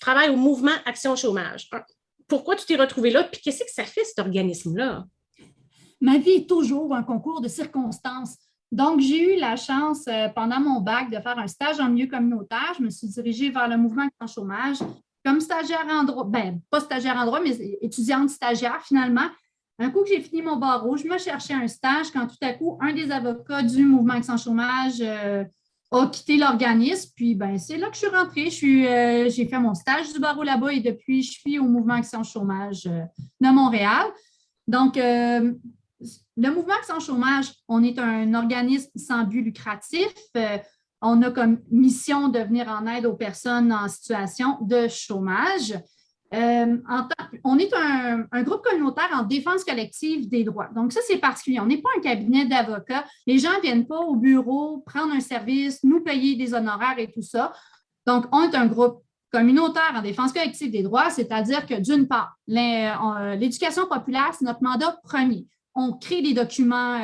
travailles au mouvement Action Chômage. Pourquoi tu t'es retrouvé là? Puis qu'est-ce que ça fait, cet organisme-là? Ma vie est toujours un concours de circonstances. Donc, j'ai eu la chance, pendant mon bac, de faire un stage en milieu communautaire. Je me suis dirigée vers le mouvement Action Chômage comme stagiaire en droit, bien, pas stagiaire en droit, mais étudiante stagiaire finalement. Un coup que j'ai fini mon barreau, je me cherchais un stage quand tout à coup, un des avocats du mouvement Action Chômage a quitté l'organisme. Puis, ben, c'est là que je suis rentrée. J'ai fait mon stage du barreau là-bas et depuis, je suis au mouvement Action Chômage de Montréal. Donc, le mouvement Action Chômage, on est un organisme sans but lucratif. On a comme mission de venir en aide aux personnes en situation de chômage. On est un groupe communautaire en défense collective des droits. Donc, ça, c'est particulier. On n'est pas un cabinet d'avocats. Les gens ne viennent pas au bureau prendre un service, nous payer des honoraires et tout ça. Donc, on est un groupe communautaire en défense collective des droits, c'est-à-dire que d'une part, l'éducation populaire, c'est notre mandat premier. On crée des documents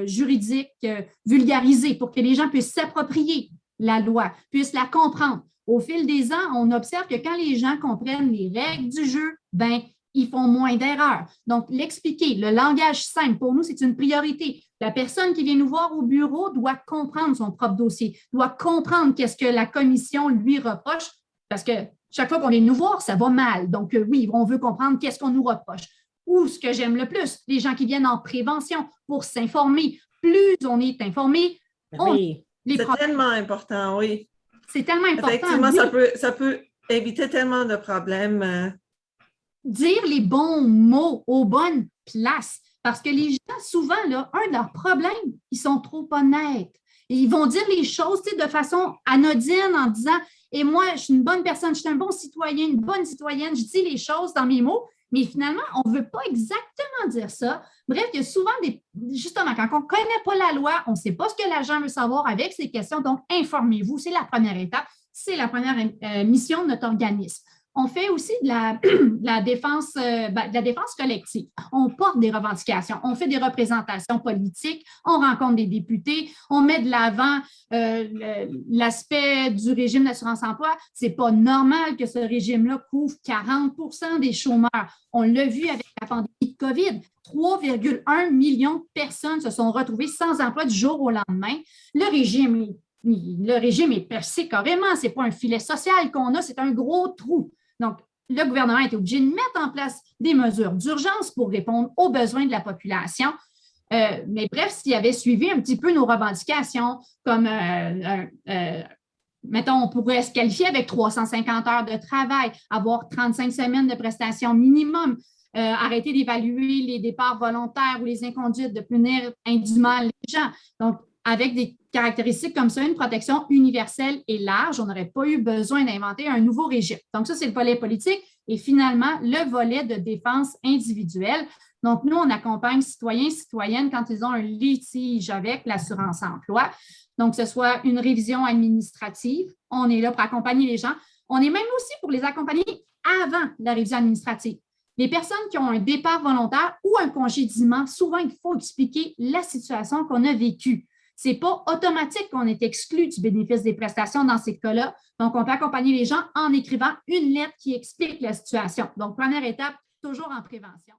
juridiques vulgarisés pour que les gens puissent s'approprier la loi, puissent la comprendre. Au fil des ans, on observe que quand les gens comprennent les règles du jeu, ben, ils font moins d'erreurs. Donc, l'expliquer, le langage simple, pour nous, c'est une priorité. La personne qui vient nous voir au bureau doit comprendre son propre dossier, doit comprendre qu'est-ce que la commission lui reproche, parce que chaque fois qu'on vient nous voir, ça va mal. Donc, oui, on veut comprendre qu'est-ce qu'on nous reproche. Ou ce que j'aime le plus, les gens qui viennent en prévention pour s'informer. Plus on est informé, oui. C'est tellement important, oui. C'est tellement important. Effectivement, ça peut éviter tellement de problèmes. Dire les bons mots aux bonnes places. Parce que les gens, souvent, là, un de leurs problèmes, ils sont trop honnêtes. Et ils vont dire les choses de façon anodine en disant « Et moi, je suis une bonne personne, je suis un bon citoyen, une bonne citoyenne, je dis les choses dans mes mots. » Mais finalement, on ne veut pas exactement dire ça. Bref, il y a souvent justement, quand on ne connaît pas la loi, on ne sait pas ce que l'agent veut savoir avec ces questions. Donc, informez-vous. C'est la première étape. C'est la première mission de notre organisme. On fait aussi de la défense collective. On porte des revendications, on fait des représentations politiques, on rencontre des députés, on met de l'avant l'aspect du régime d'assurance-emploi. Ce n'est pas normal que ce régime-là couvre 40% des chômeurs. On l'a vu avec la pandémie de COVID. 3,1 millions de personnes se sont retrouvées sans emploi du jour au lendemain. Le régime est percé carrément. Ce n'est pas un filet social qu'on a, c'est un gros trou. Donc, le gouvernement est obligé de mettre en place des mesures d'urgence pour répondre aux besoins de la population. Mais bref, s'il avait suivi un petit peu nos revendications, comme, mettons, on pourrait se qualifier avec 350 heures de travail, avoir 35 semaines de prestations minimum, arrêter d'évaluer les départs volontaires ou les inconduites, de punir indûment les gens. Donc, avec des caractéristiques comme ça, une protection universelle et large, on n'aurait pas eu besoin d'inventer un nouveau régime. Donc, ça, c'est le volet politique. Et finalement, le volet de défense individuelle. Donc, nous, on accompagne citoyens et citoyennes quand ils ont un litige avec l'assurance-emploi. Donc, que ce soit une révision administrative, on est là pour accompagner les gens. On est même aussi pour les accompagner avant la révision administrative. Les personnes qui ont un départ volontaire ou un congédiement, souvent, il faut expliquer la situation qu'on a vécue. Ce n'est pas automatique qu'on est exclu du bénéfice des prestations dans ces cas-là. Donc, on peut accompagner les gens en écrivant une lettre qui explique la situation. Donc, première étape, toujours en prévention.